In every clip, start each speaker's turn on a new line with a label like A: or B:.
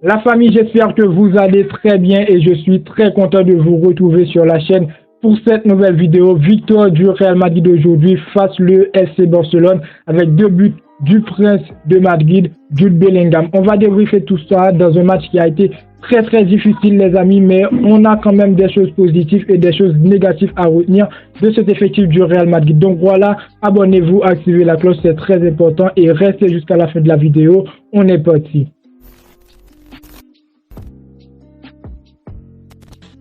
A: La famille, j'espère que vous allez très bien et je suis très content de vous retrouver sur la chaîne pour cette nouvelle vidéo. Victoire du Real Madrid aujourd'hui face le FC Barcelone avec 2 buts du Prince de Madrid, Jude Bellingham. On va débriefer tout ça dans un match qui a été très difficile les amis, mais on a quand même des choses positives et des choses négatives à retenir de cet effectif du Real Madrid. Donc voilà, abonnez-vous, activez la cloche, c'est très important et restez jusqu'à la fin de la vidéo. On est parti.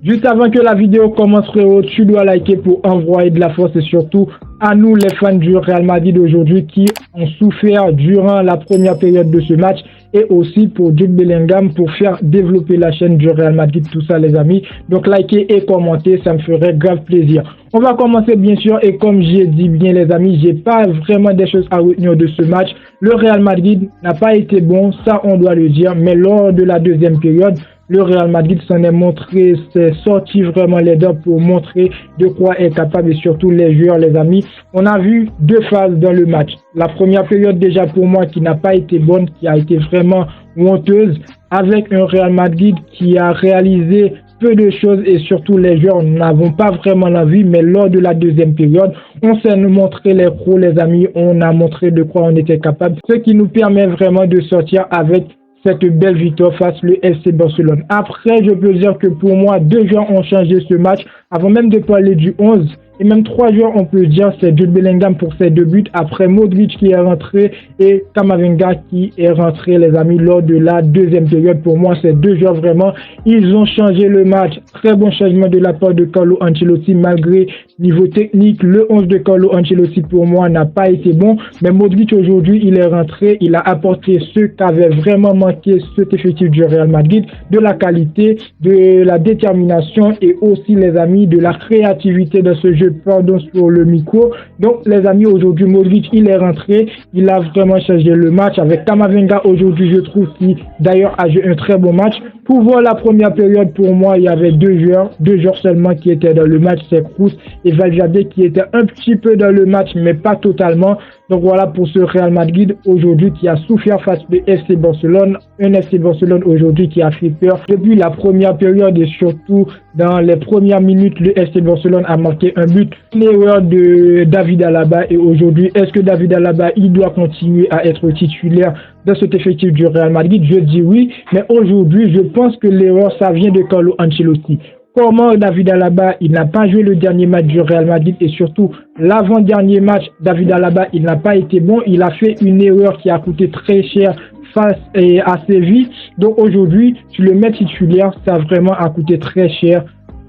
A: Juste avant que la vidéo commence, frérot, tu dois liker pour envoyer de la force et surtout à nous les fans du Real Madrid aujourd'hui qui ont souffert durant la première période de ce match et aussi pour Jude Bellingham pour faire développer la chaîne du Real Madrid, tout ça les amis. Donc likez et commentez, ça me ferait grave plaisir. On va commencer bien sûr et comme j'ai dit bien les amis, j'ai pas vraiment des choses à retenir de ce match. Le Real Madrid n'a pas été bon, ça on doit le dire, mais lors de la deuxième période, le Real Madrid s'en est montré, c'est sorti vraiment les dents pour montrer de quoi est capable et surtout les joueurs, les amis. On a vu 2 phases dans le match. La première période déjà pour moi qui n'a pas été bonne, qui a été vraiment honteuse, avec un Real Madrid qui a réalisé peu de choses et surtout les joueurs n'avons pas vraiment l'envie, mais lors de la deuxième période, on s'est montré les pros, les amis, on a montré de quoi on était capable, ce qui nous permet vraiment de sortir avec cette belle victoire face le FC Barcelone. Après, je peux dire que pour moi, 2 joueurs ont changé ce match. Avant même de parler du 11, et même 3 joueurs, on peut dire, c'est Jude Bellingham pour ses 2 buts. Après, Modric qui est rentré et Camavinga qui est rentré, les amis, lors de la deuxième période. Pour moi, ces 2 joueurs, vraiment, ils ont changé le match. Très bon changement de la part de Carlo Ancelotti, malgré niveau technique. Le 11 de Carlo Ancelotti, pour moi, n'a pas été bon. Mais Modric, aujourd'hui, il est rentré. Il a apporté ce qu'avait vraiment manqué cet effectif du Real Madrid, de la qualité, de la détermination et aussi, les amis, de la créativité dans ce jeu. Pardon sur le micro. Donc les amis, aujourd'hui Modric il est rentré, il a vraiment changé le match. Avec Camavinga aujourd'hui, je trouve qu'il d'ailleurs a joué un très bon match. Pour voir la première période, pour moi il y avait 2 joueurs seulement qui étaient dans le match, c'est Kroos et Valverde qui étaient un petit peu dans le match mais pas totalement. Donc voilà pour ce Real Madrid aujourd'hui qui a souffert face au FC Barcelone. Un FC Barcelone aujourd'hui qui a fait peur depuis la première période et surtout dans les premières minutes, le FC Barcelone a marqué un but. Une erreur de David Alaba et aujourd'hui, est-ce que David Alaba il doit continuer à être titulaire dans cet effectif du Real Madrid? Je dis oui, mais aujourd'hui, je pense que l'erreur, ça vient de Carlo Ancelotti. Comment David Alaba, il n'a pas joué le dernier match du Real Madrid et surtout l'avant-dernier match, David Alaba, il n'a pas été bon. Il a fait une erreur qui a coûté très cher face à Séville. Donc aujourd'hui, tu le mets titulaire, ça vraiment a coûté très cher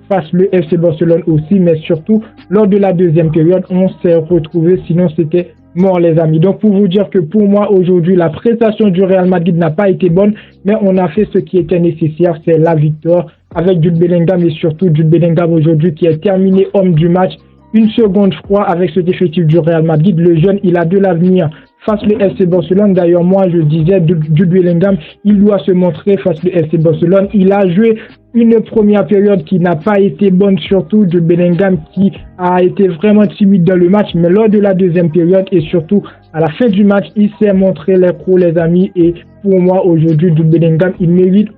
A: face le FC Barcelone aussi. Mais surtout, lors de la deuxième période, on s'est retrouvé, sinon c'était mort les amis. Donc pour vous dire que pour moi aujourd'hui la prestation du Real Madrid n'a pas été bonne, mais on a fait ce qui était nécessaire, c'est la victoire avec Jude Bellingham et surtout Jude Bellingham aujourd'hui qui est terminé homme du match. Une seconde je crois avec cet effectif du Real Madrid, le jeune il a de l'avenir face le FC Barcelone. D'ailleurs moi je disais Jude Bellingham il doit se montrer face le FC Barcelone. Il a joué une première période qui n'a pas été bonne, surtout de Bellingham qui a été vraiment timide dans le match, mais lors de la deuxième période et surtout à la fin du match, il s'est montré les pros les amis et pour moi aujourd'hui Jude Bellingham il mérite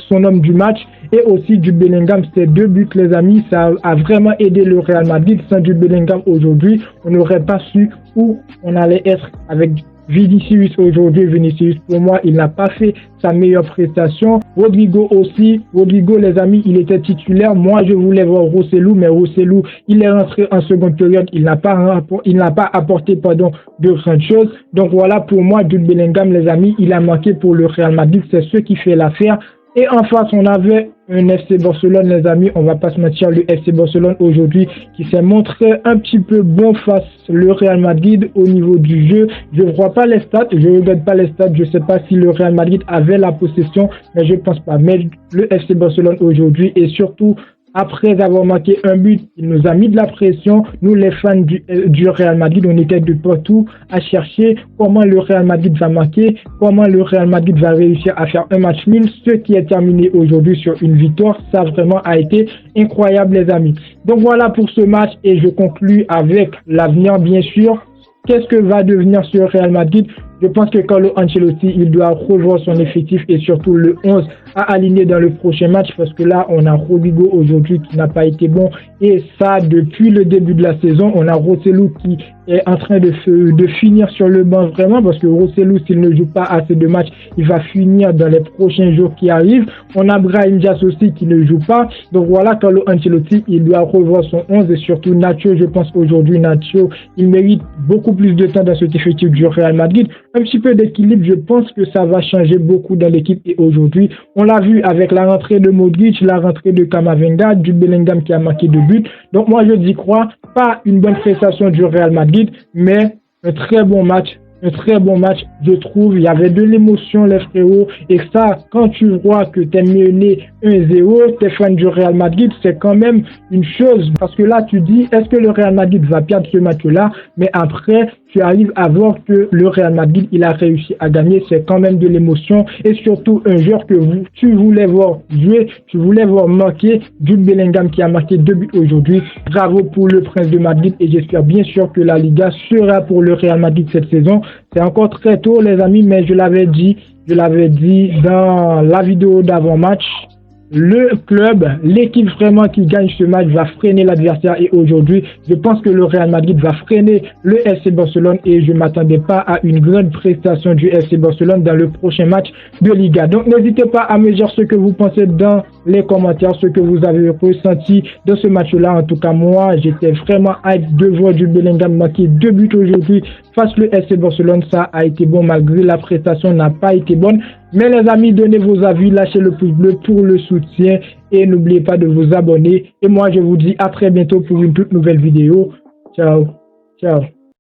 A: son homme du match et aussi Jude Bellingham, ces 2 buts les amis, ça a vraiment aidé le Real Madrid. Sans Jude Bellingham aujourd'hui, on n'aurait pas su où on allait être avec Vinicius aujourd'hui. Vinicius pour moi il n'a pas fait sa meilleure prestation. Rodrigo aussi, Rodrigo les amis il était titulaire. Moi je voulais voir Rossellou, mais Rossellou il est rentré en seconde période, il n'a pas apporté de grandes choses. Donc voilà pour moi Jude Bellingham les amis il a manqué pour le Real Madrid, c'est ce qui fait l'affaire. Et en face, on avait un FC Barcelone, les amis, on va pas se mentir, le FC Barcelone aujourd'hui qui s'est montré un petit peu bon face le Real Madrid au niveau du jeu. Je ne vois pas les stats, je ne regarde pas les stats, je ne sais pas si le Real Madrid avait la possession, mais je ne pense pas. Mais le FC Barcelone aujourd'hui et surtout après avoir marqué un but, il nous a mis de la pression. Nous, les fans du Real Madrid, on était de partout à chercher comment le Real Madrid va marquer, comment le Real Madrid va réussir à faire un match nul. Ce qui est terminé aujourd'hui sur une victoire, ça vraiment a été incroyable, les amis. Donc voilà pour ce match et je conclue avec l'avenir, bien sûr. Qu'est-ce que va devenir ce Real Madrid? Je pense que Carlo Ancelotti, il doit revoir son effectif et surtout le 11 à aligner dans le prochain match parce que là, on a Rodrigo aujourd'hui qui n'a pas été bon et ça, depuis le début de la saison, on a Rosselló qui est en train de finir sur le banc vraiment parce que Rosselló, s'il ne joue pas assez de matchs, il va finir dans les prochains jours qui arrivent. On a Brahim Diaz aussi qui ne joue pas. Donc voilà, Carlo Ancelotti, il doit revoir son 11 et surtout Nacho, je pense aujourd'hui, Nacho, il mérite beaucoup plus de temps dans cet effectif du Real Madrid. Un petit peu d'équilibre, je pense que ça va changer beaucoup dans l'équipe et aujourd'hui, on l'a vu avec la rentrée de Modric, la rentrée de Camavinga, du Bellingham qui a marqué 2 buts. Donc moi, je dis quoi? Pas une bonne prestation du Real Madrid, mais un très bon match. Un très bon match, je trouve. Il y avait de l'émotion, les frérots. Et ça, quand tu vois que tu es mené 1-0, tu es fan du Real Madrid, c'est quand même une chose. Parce que là, tu dis, est-ce que le Real Madrid va perdre ce match-là? Mais après, tu arrives à voir que le Real Madrid, il a réussi à gagner. C'est quand même de l'émotion. Et surtout, un joueur que tu voulais voir jouer, tu voulais voir marquer, Jude Bellingham qui a marqué 2 buts aujourd'hui. Bravo pour le Prince de Madrid. Et j'espère bien sûr que la Liga sera pour le Real Madrid cette saison. C'est encore très tôt, les amis, mais je l'avais dit dans la vidéo d'avant-match. Le club, l'équipe vraiment qui gagne ce match va freiner l'adversaire et aujourd'hui, je pense que le Real Madrid va freiner le FC Barcelone et je ne m'attendais pas à une grande prestation du FC Barcelone dans le prochain match de Liga. Donc n'hésitez pas à me dire ce que vous pensez dans les commentaires, ce que vous avez ressenti de ce match-là. En tout cas, moi, j'étais vraiment hype de voir du Bellingham marquer 2 buts aujourd'hui face au FC Barcelone. Ça a été bon malgré la prestation n'a pas été bonne. Mais les amis, donnez vos avis, lâchez le pouce bleu pour le soutien et n'oubliez pas de vous abonner. Et moi, je vous dis à très bientôt pour une toute nouvelle vidéo. Ciao, ciao.